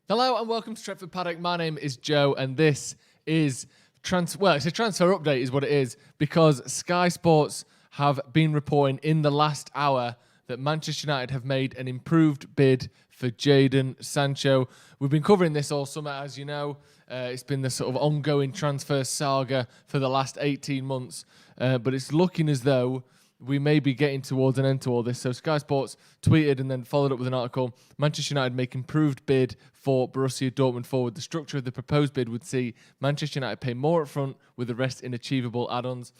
Hello and welcome to Stretford Paddock. My name is Joe and this is it's a transfer update is what it is, because Sky Sports have been reporting in the last hour that Manchester United have made an improved bid for Jadon Sancho. We've been covering this all summer, as you know. It's been the sort of ongoing transfer saga for the last 18 months, but it's looking as though we may be getting towards an end to all this. So Sky Sports tweeted and then followed up with an article. Manchester United make improved bid for Borussia Dortmund forward. The structure of the proposed bid would see Manchester United pay more up front with the rest in achievable add-ons.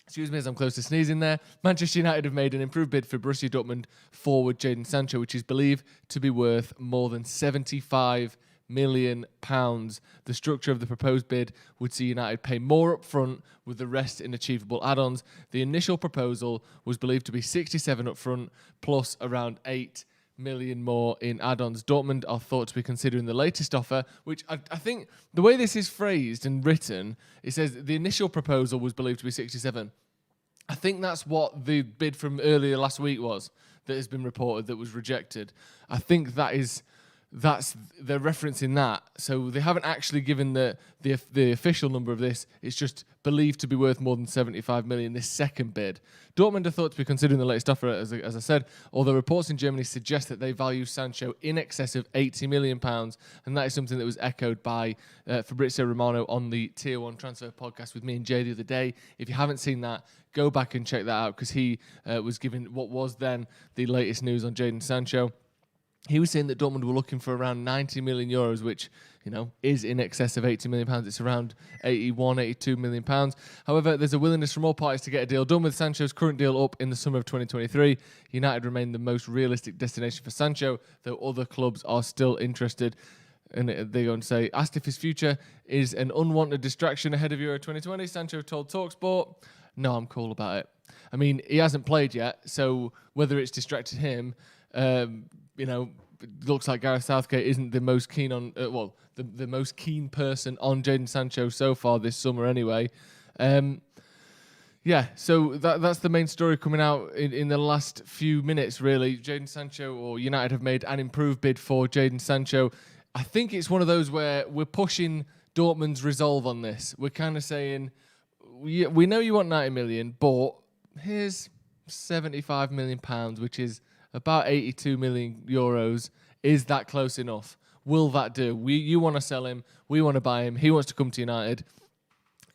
Excuse me as I'm close to sneezing there. Manchester United have made an improved bid for Borussia Dortmund forward Jadon Sancho, which is believed to be worth more than £75 million. The structure of the proposed bid would see United pay more up front with the rest in achievable add-ons. The initial proposal was believed to be 67 up front plus around 8 million more in add-ons. Dortmund are thought to be considering the latest offer, which I think the way this is phrased and written, it says the initial proposal was believed to be 67. I think that's what the bid from earlier last week was that has been reported that was rejected. I think that's they're referencing that. So they haven't actually given the official number of this. It's just believed to be worth more than 75 million, this second bid. Dortmund are thought to be considering the latest offer, as I said, although reports in Germany suggest that they value Sancho in excess of £80 million, and that is something that was echoed by Fabrizio Romano on the Tier 1 Transfer podcast with me and Jay the other day. If you haven't seen that, go back and check that out, because he was giving what was then the latest news on Jadon Sancho. He was saying that Dortmund were looking for around 90 million euros, which, you know, is in excess of 80 million pounds. It's around 81, 82 million pounds. However, there's a willingness from all parties to get a deal done with Sancho's current deal up in the summer of 2023. United remain the most realistic destination for Sancho, though other clubs are still interested. And they go on to say, asked if his future is an unwanted distraction ahead of Euro 2020, Sancho told TalkSport, "No, I'm cool about it." I mean, he hasn't played yet, so whether it's distracted him, you know, it looks like Gareth Southgate isn't the most keen on, the most keen person on Jadon Sancho so far this summer anyway. Yeah, so that's the main story coming out in the last few minutes, really. Jadon Sancho, or United have made an improved bid for Jadon Sancho. I think it's one of those where we're pushing Dortmund's resolve on this. We're kind of saying, we know you want 90 million, but here's 75 million pounds, which is about 82 million euros. Is that close enough? Will that do? You want to sell him. We want to buy him. He wants to come to United.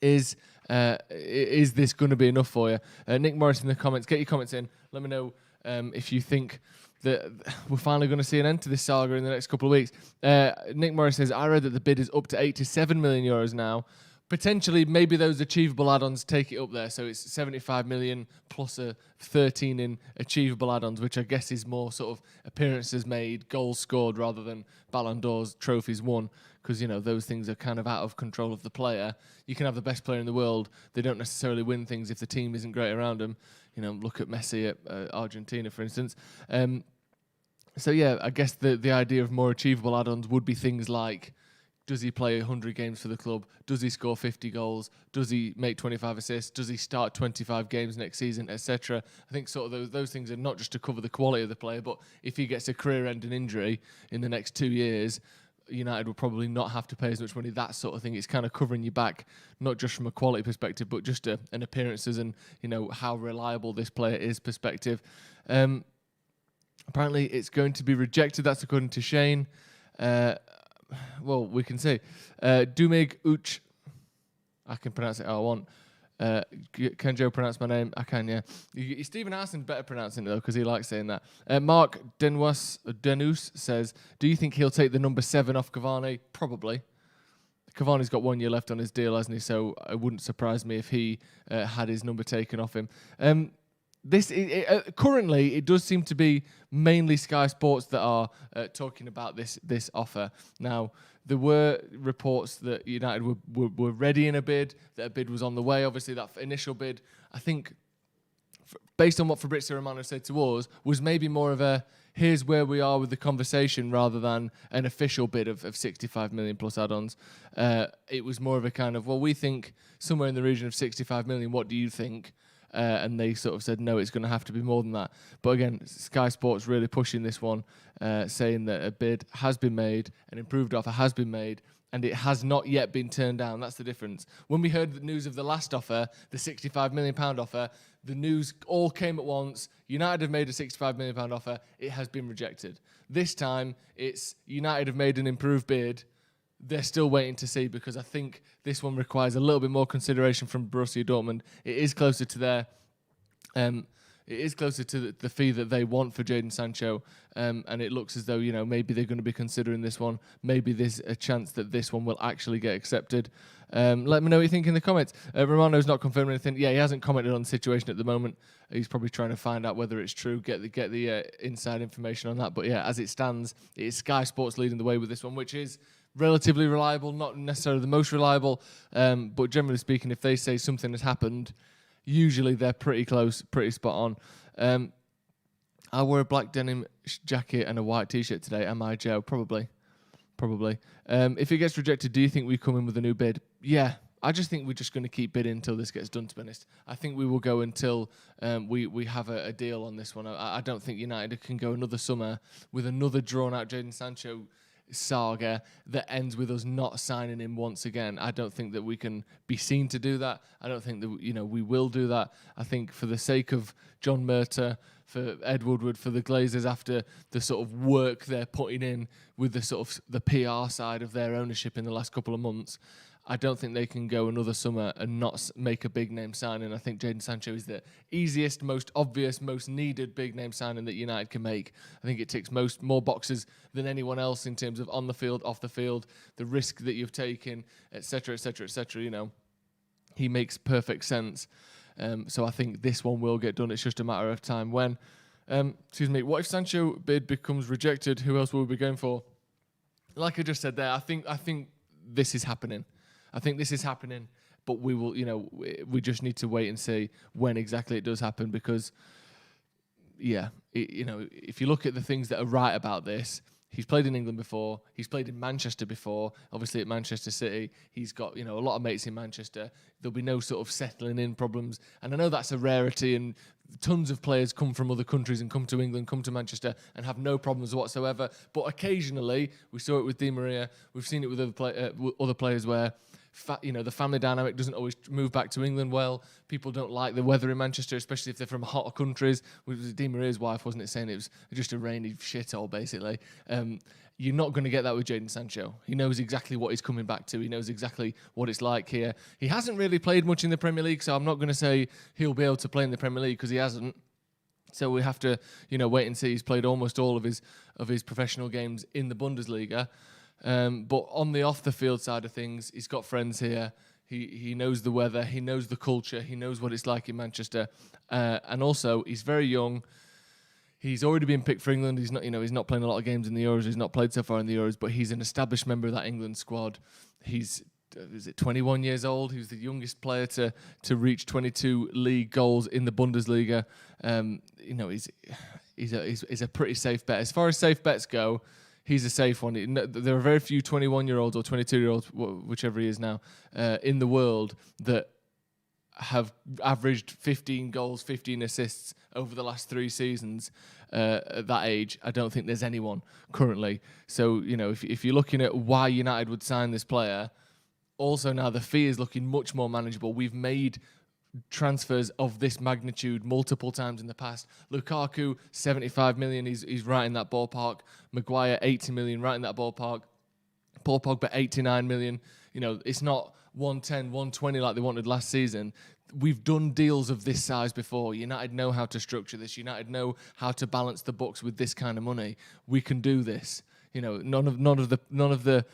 Is this going to be enough for you? Nick Morris in the comments. Get your comments in. Let me know if you think that we're finally going to see an end to this saga in the next couple of weeks. Nick Morris says, I read that the bid is up to 87 million euros now. Potentially, maybe those achievable add-ons take it up there. So it's 75 million plus a 13 in achievable add-ons, which I guess is more sort of appearances made, goals scored, rather than Ballon d'Ors, trophies won. Because, you know, those things are kind of out of control of the player. You can have the best player in the world. They don't necessarily win things if the team isn't great around them. You know, look at Messi at Argentina, for instance. So, yeah, I guess the idea of more achievable add-ons would be things like, does he play 100 games for the club? Does he score 50 goals? Does he make 25 assists? Does he start 25 games next season, etc.? I think sort of those things are not just to cover the quality of the player, but if he gets a career-ending injury in the next 2 years, United will probably not have to pay as much money, that sort of thing. It's kind of covering you back, not just from a quality perspective, but just an appearances and, you know, how reliable this player is perspective. Apparently, it's going to be rejected. That's according to Shane. Well, we can see. Dumig Uch. I can pronounce it how I want. Can Joe pronounce my name? I can, yeah. Stephen Arson better pronouncing it, though, because he likes saying that. Mark Denus says, do you think he'll take the number 7 off Cavani? Probably. Cavani's got 1 year left on his deal, hasn't he? So it wouldn't surprise me if he had his number taken off him. Currently, it does seem to be mainly Sky Sports that are talking about this offer. Now, there were reports that United were ready in a bid, that a bid was on the way. Obviously, that initial bid, I think, based on what Fabrizio Romano said to us, was maybe more of a, here's where we are with the conversation, rather than an official bid of 65 million plus add-ons. It was more of a kind of, well, we think somewhere in the region of 65 million, what do you think? and they sort of said, no, it's going to have to be more than that. But again, Sky Sports really pushing this one, saying that a bid has been made, an improved offer has been made, and it has not yet been turned down. That's the difference. When we heard the news of the last offer, the £65 million offer, the news all came at once. United have made a £65 million offer. It has been rejected. This time, it's United have made an improved bid. They're still waiting to see, because I think this one requires a little bit more consideration from Borussia Dortmund. It is closer to their... It is closer to the fee that they want for Jadon Sancho, and it looks as though, maybe they're going to be considering this one. Maybe there's a chance that this one will actually get accepted. Let me know what you think in the comments. Romano's not confirming anything. Yeah, he hasn't commented on the situation at the moment. He's probably trying to find out whether it's true, get the inside information on that. But yeah, as it stands, it is Sky Sports leading the way with this one, which is relatively reliable, not necessarily the most reliable, but generally speaking, if they say something has happened, usually they're pretty close, pretty spot on. I wore a black denim jacket and a white T-shirt today. Am I, Joe? Probably. If it gets rejected, do you think we come in with a new bid? Yeah. I just think we're just going to keep bidding until this gets done, to be honest. I think we will go until we have a deal on this one. I don't think United can go another summer with another drawn-out Jadon Sancho saga that ends with us not signing him once again. I don't think that we can be seen to do that. I don't think that we will do that. I think for the sake of John Murta, for Ed Woodward, for the Glazers, after the sort of work they're putting in with the sort of the PR side of their ownership in the last couple of months, I don't think they can go another summer and not make a big name signing. I think Jadon Sancho is the easiest, most obvious, most needed big name signing that United can make. I think it ticks more boxes than anyone else in terms of on the field, off the field, the risk that you've taken, etc., etc., etc. He makes perfect sense. So I think this one will get done. It's just a matter of time when. What if Sancho bid becomes rejected? Who else will we be going for? Like I just said there, I think this is happening. But we will, we just need to wait and see when exactly it does happen, because, if you look at the things that are right about this, he's played in England before, he's played in Manchester before, obviously at Manchester City, he's got, a lot of mates in Manchester, there'll be no sort of settling in problems, and I know that's a rarity, and tons of players come from other countries and come to England, come to Manchester, and have no problems whatsoever, but occasionally, we saw it with Di Maria, we've seen it with other players where the family dynamic doesn't always move back to England well. People don't like the weather in Manchester, especially if they're from hotter countries. It was Di Maria's wife, wasn't it, saying it was just a rainy shithole, basically. You're not going to get that with Jadon Sancho. He knows exactly what he's coming back to. He knows exactly what it's like here. He hasn't really played much in the Premier League, so I'm not going to say he'll be able to play in the Premier League, because he hasn't. So we have to, wait and see. He's played almost all of his professional games in the Bundesliga. But on the off-the-field side of things, he's got friends here. He knows the weather. He knows the culture. He knows what it's like in Manchester. And also, he's very young. He's already been picked for England. He's not playing a lot of games in the Euros. He's not played so far in the Euros, but he's an established member of that England squad. He's 21 years old. He was the youngest player to reach 22 league goals in the Bundesliga. He's a pretty safe bet. As far as safe bets go, he's a safe one. There are very few 21-year-olds or 22-year-olds, whichever he is now, in the world that have averaged 15 goals, 15 assists over the last 3 seasons at that age. I don't think there's anyone currently. So, if you're looking at why United would sign this player, also now the fee is looking much more manageable. We've made transfers of this magnitude multiple times in the past. Lukaku, 75 million, he's right in that ballpark. Maguire, 80 million, right in that ballpark. Paul Pogba, 89 million. It's not 110, 120 like they wanted last season. We've done deals of this size before. United know how to structure this. United know how to balance the books with this kind of money. We can do this. None of the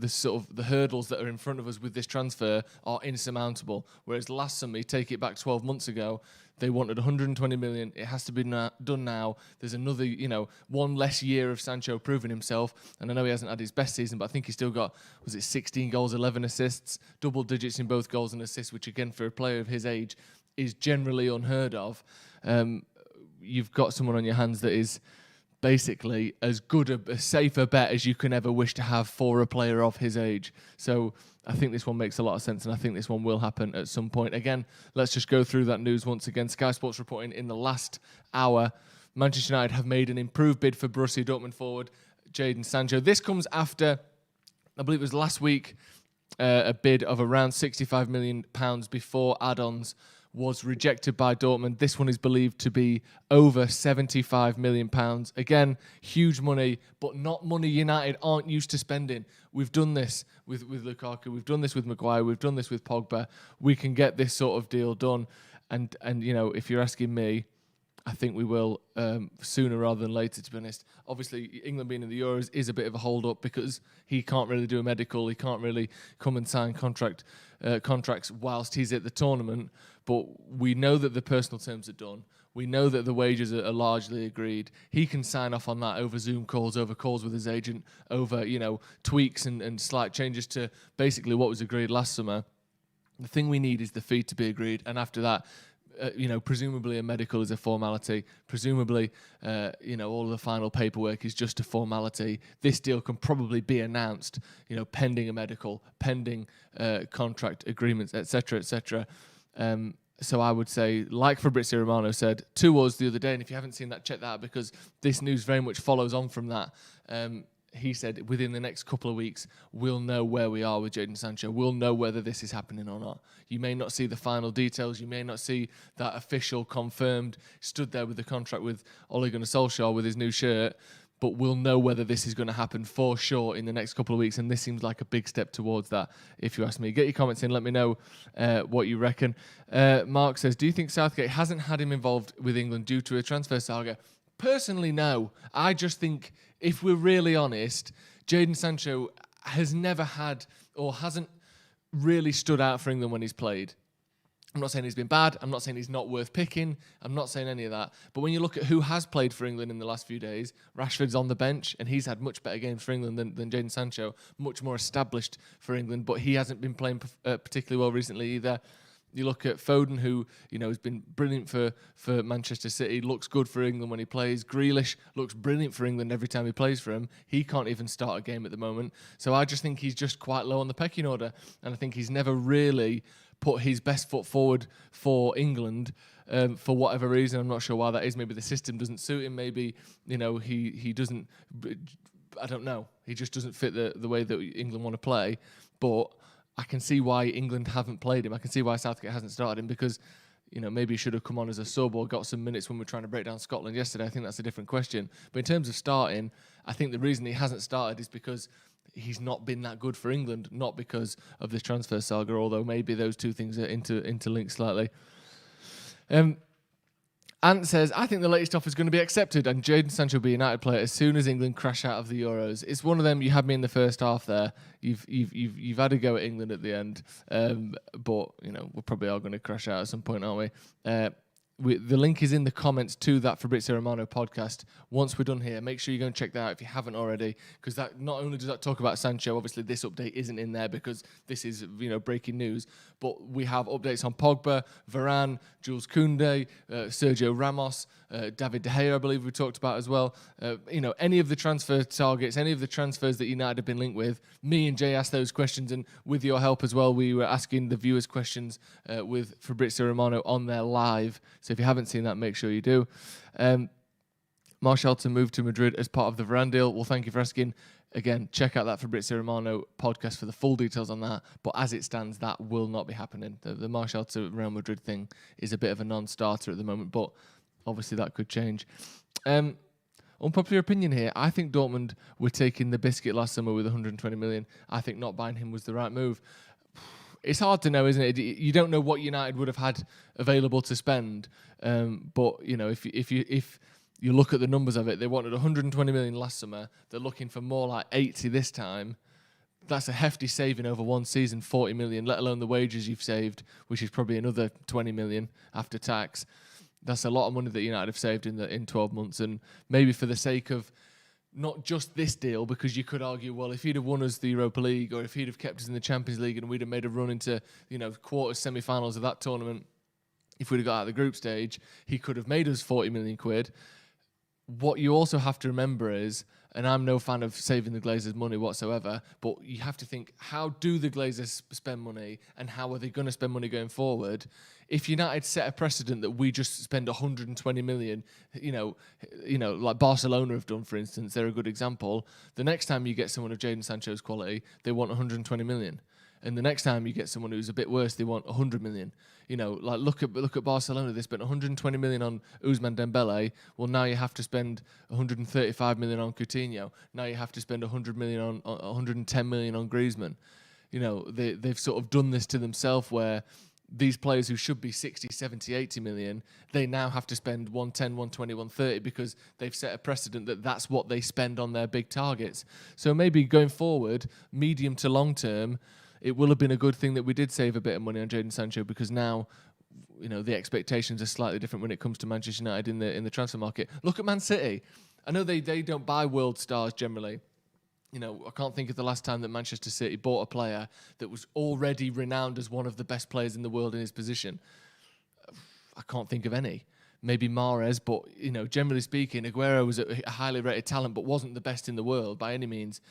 sort of the hurdles that are in front of us with this transfer are insurmountable. Whereas last summer, you take it back 12 months ago, they wanted 120 million. It has to be done now. There's another, one less year of Sancho proving himself. And I know he hasn't had his best season, but I think he's still got, 16 goals, 11 assists, double digits in both goals and assists, which again, for a player of his age, is generally unheard of. You've got someone on your hands that is basically as good a safer bet as you can ever wish to have for a player of his age. So I think this one makes a lot of sense, and I think this one will happen at some point. Again, let's just go through that news once again. Sky Sports reporting in the last hour, Manchester United have made an improved bid for Borussia Dortmund forward Jadon Sancho. This comes after, I believe it was last week, a bid of around £65 million before add-ons was rejected by Dortmund. This one is believed to be over £75 million. Again, huge money, but not money United aren't used to spending. We've done this with Lukaku. We've done this with Maguire. We've done this with Pogba. We can get this sort of deal done. And you know, if you're asking me, I think we will sooner rather than later, to be honest. Obviously, England being in the Euros is a bit of a hold-up because he can't really do a medical. He can't really come and sign contracts whilst he's at the tournament. But we know that the personal terms are done. We know that the wages are largely agreed. He can sign off on that over Zoom calls, over calls with his agent, over, you know, tweaks and slight changes to basically what was agreed last summer. The thing we need is the fee to be agreed. And after that, you know, presumably a medical is a formality. Presumably, you know, all of the final paperwork is just a formality. This deal can probably be announced, you know, pending a medical, pending contract agreements, etc., etc. So I would say, like Fabrizio Romano said to us the other day, and if you haven't seen that, check that out, because this news very much follows on from that. He said within the next couple of weeks, we'll know where we are with Jadon Sancho. We'll know whether this is happening or not. You may not see the final details. You may not see that official confirmed, stood there with the contract with Ole Gunnar Solskjaer with his new shirt, but we'll know whether this is going to happen for sure in the next couple of weeks, and this seems like a big step towards that, if you ask me. Get your comments in. Let me know what you reckon. Mark says, do you think Southgate hasn't had him involved with England due to a transfer saga? Personally, no. I just think, if we're really honest, Jadon Sancho has never had or hasn't really stood out for England when he's played. I'm not saying he's been bad. I'm not saying he's not worth picking. I'm not saying any of that. But when you look at who has played for England in the last few days, Rashford's on the bench, and he's had much better games for England than Jadon Sancho, much more established for England, but he hasn't been playing particularly well recently either. You look at Foden, who, you know, has been brilliant for Manchester City, looks good for England when he plays. Grealish looks brilliant for England every time he plays for him. He can't even start a game at the moment. So I just think he's just quite low on the pecking order. And I think he's never really put his best foot forward for England for whatever reason. I'm not sure why that is. Maybe the system doesn't suit him. Maybe, you know, he doesn't, I don't know. He just doesn't fit the way that England want to play. But I can see why England haven't played him. I can see why Southgate hasn't started him, because, you know, maybe he should have come on as a sub or got some minutes when we were trying to break down Scotland yesterday. I think that's a different question. But in terms of starting, I think the reason he hasn't started is because he's not been that good for England, not because of this transfer saga, although maybe those two things are interlinked slightly. Ant says, I think the latest offer is going to be accepted and Jadon Sancho will be a United player as soon as England crash out of the Euros. It's one of them. You had me in the first half there. You've had a go at England at the end, but you know we probably are going to crash out at some point, aren't we? The link is in the comments to that Fabrizio Romano podcast. Once we're done here, make sure you go and check that out if you haven't already, because that not only does that talk about Sancho, obviously this update isn't in there because this is, you know, breaking news, but we have updates on Pogba, Varane, Jules Koundé, Sergio Ramos, David De Gea, I believe we talked about as well. You know, any of the transfer targets, any of the transfers that United have been linked with, me and Jay asked those questions, and with your help as well, we were asking the viewers questions with Fabrizio Romano on there live. So if you haven't seen that, make sure you do. Martial to move to Madrid as part of the Varane deal. Well, thank you for asking. Again, check out that Fabrizio Romano podcast for the full details on that. But as it stands, that will not be happening. The Martial to Real Madrid thing is a bit of a non-starter at the moment, but obviously that could change. Unpopular opinion here. I think Dortmund were taking the biscuit last summer with 120 million. I think not buying him was the right move. It's hard to know, isn't it? You don't know what United would have had available to spend. But you know, if you look at the numbers of it, they wanted 120 million last summer. They're looking for more like 80 this time. That's a hefty saving over one season, 40 million, let alone the wages you've saved, which is probably another 20 million after tax. That's a lot of money that United have saved in 12 months. And maybe for the sake of not just this deal, because you could argue, well, if he'd have won us the Europa League, or if he'd have kept us in the Champions League and we'd have made a run into, you know, quarters, semi-finals of that tournament, if we'd have got out of the group stage, he could have made us 40 million quid. what you also have to remember is, and I'm no fan of saving the Glazers money whatsoever, but you have to think, how do the Glazers spend money and how are they going to spend money going forward? If United set a precedent that we just spend 120 million, like Barcelona have done, for instance, they're a good example. The next time you get someone of Jadon Sancho's quality, they want 120 million. And the next time you get someone who's a bit worse, they want 100 million. Look at Barcelona. They spent 120 million on Ousmane Dembele. Well, now you have to spend 135 million on Coutinho. Now you have to spend 100 million on 110 million on Griezmann. They've sort of done this to themselves where these players who should be 60, 70, 80 million, they now have to spend 110, 120, 130 because they've set a precedent that that's what they spend on their big targets. So maybe going forward, medium to long term, it will have been a good thing that we did save a bit of money on Jadon Sancho because now, the expectations are slightly different when it comes to Manchester United in the transfer market. Look at Man City. I know they don't buy world stars generally. I can't think of the last time that Manchester City bought a player that was already renowned as one of the best players in the world in his position. I can't think of any. Maybe Mahrez, but generally speaking, Aguero was a highly rated talent, but wasn't the best in the world by any means.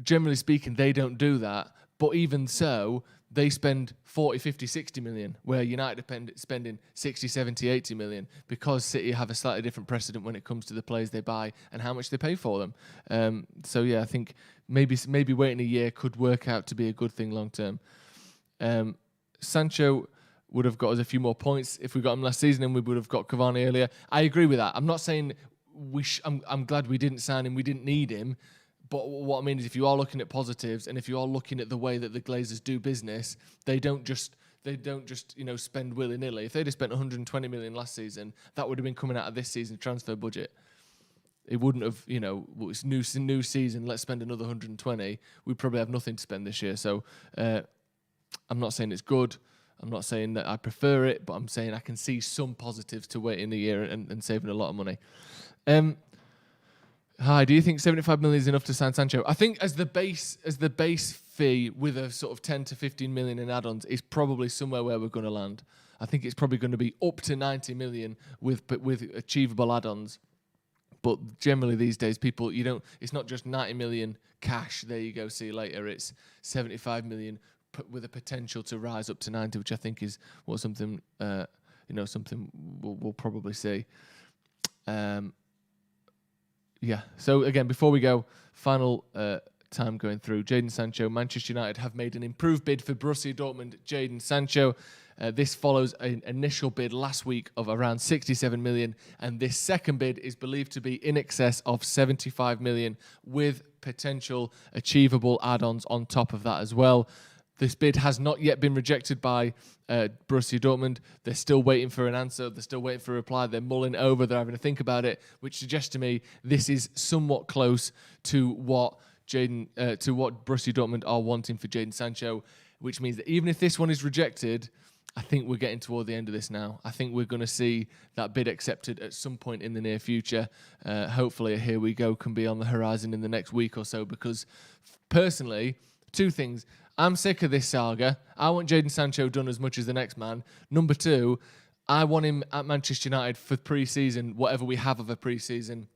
Generally speaking, they don't do that. But even so, they spend 40, 50, 60 million, where United are spending 60, 70, 80 million because City have a slightly different precedent when it comes to the players they buy and how much they pay for them. I think maybe waiting a year could work out to be a good thing long term. Sancho would have got us a few more points if we got him last season and we would have got Cavani earlier. I agree with that. I'm not saying I'm glad we didn't sign him, we didn't need him. But what I mean is if you are looking at positives and if you are looking at the way that the Glazers do business, they don't just spend willy-nilly. If they'd have spent 120 million last season, that would have been coming out of this season's transfer budget. It wouldn't have, it's new season, let's spend another 120. We'd probably have nothing to spend this year. So I'm not saying it's good. I'm not saying that I prefer it, but I'm saying I can see some positives to waiting a year and saving a lot of money. Hi, do you think 75 million is enough to sign Sancho? I think as the base fee with a sort of 10 to 15 million in add-ons is probably somewhere where we're going to land. I think it's probably going to be up to 90 million with achievable add-ons. But generally these days, it's not just 90 million cash. There you go, see you later. It's 75 million with a potential to rise up to 90, which I think is something we'll probably see. So again, before we go, final time going through. Jadon Sancho, Manchester United have made an improved bid for Borussia Dortmund, Jadon Sancho. This follows an initial bid last week of around 67 million, and this second bid is believed to be in excess of 75 million with potential achievable add-ons on top of that as well. This bid has not yet been rejected by Borussia Dortmund. They're still waiting for an answer. They're still waiting for a reply. They're mulling over. They're having to think about it, which suggests to me this is somewhat close to what Borussia Dortmund are wanting for Jadon Sancho, which means that even if this one is rejected, I think we're getting toward the end of this now. I think we're going to see that bid accepted at some point in the near future. Hopefully, a here we go can be on the horizon in the next week or so, because personally, two things. I'm sick of this saga. I want Jadon Sancho done as much as the next man. Number two, I want him at Manchester United for pre-season, whatever we have of a pre-season.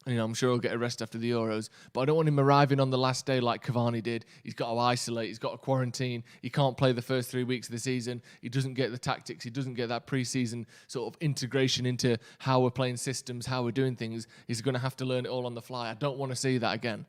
I'm sure he'll get a rest after the Euros, but I don't want him arriving on the last day like Cavani did. He's got to isolate. He's got to quarantine. He can't play the first 3 weeks of the season. He doesn't get the tactics. He doesn't get that pre-season sort of integration into how we're playing systems, how we're doing things. He's going to have to learn it all on the fly. I don't want to see that again.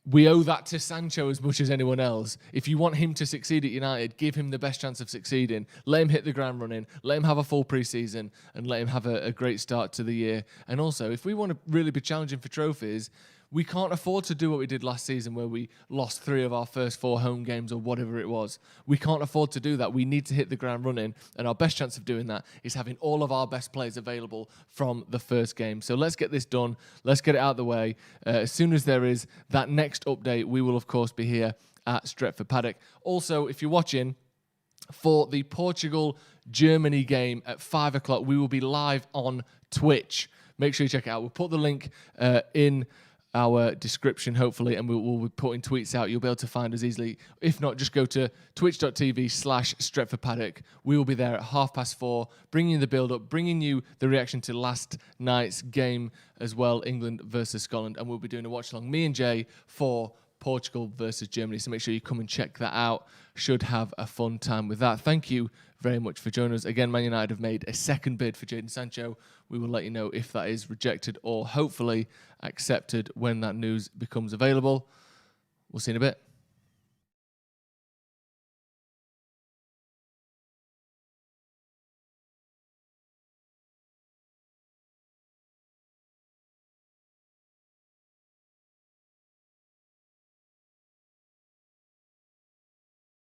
We owe that to Sancho as much as anyone else. If you want him to succeed at United, give him the best chance of succeeding. Let him hit the ground running. Let him have a full pre-season and let him have a great start to the year. And also, if we want to really be challenging for trophies, we can't afford to do what we did last season where we lost 3 of our first 4 home games or whatever it was. We can't afford to do that. We need to hit the ground running, and our best chance of doing that is having all of our best players available from the first game. So let's get this done. Let's get it out of the way. As soon as there is that next update, we will, of course, be here at Stretford Paddock. Also, if you're watching, for the Portugal-Germany game at 5 o'clock, we will be live on Twitch. Make sure you check it out. We'll put the link in our description, hopefully, and we'll be putting tweets out. You'll be able to find us easily. If not, just go to twitch.tv/Stretford Paddock. We will be there at 4:30, bringing you the build-up, bringing you the reaction to last night's game as well, England versus Scotland, and we'll be doing a watch-along, me and Jay, for Portugal versus Germany. So make sure you come and check that out. Should have a fun time with that. Thank you very much for joining us. Again, Man United have made a second bid for Jadon Sancho. We will let you know if that is rejected or hopefully accepted when that news becomes available. We'll see you in a bit.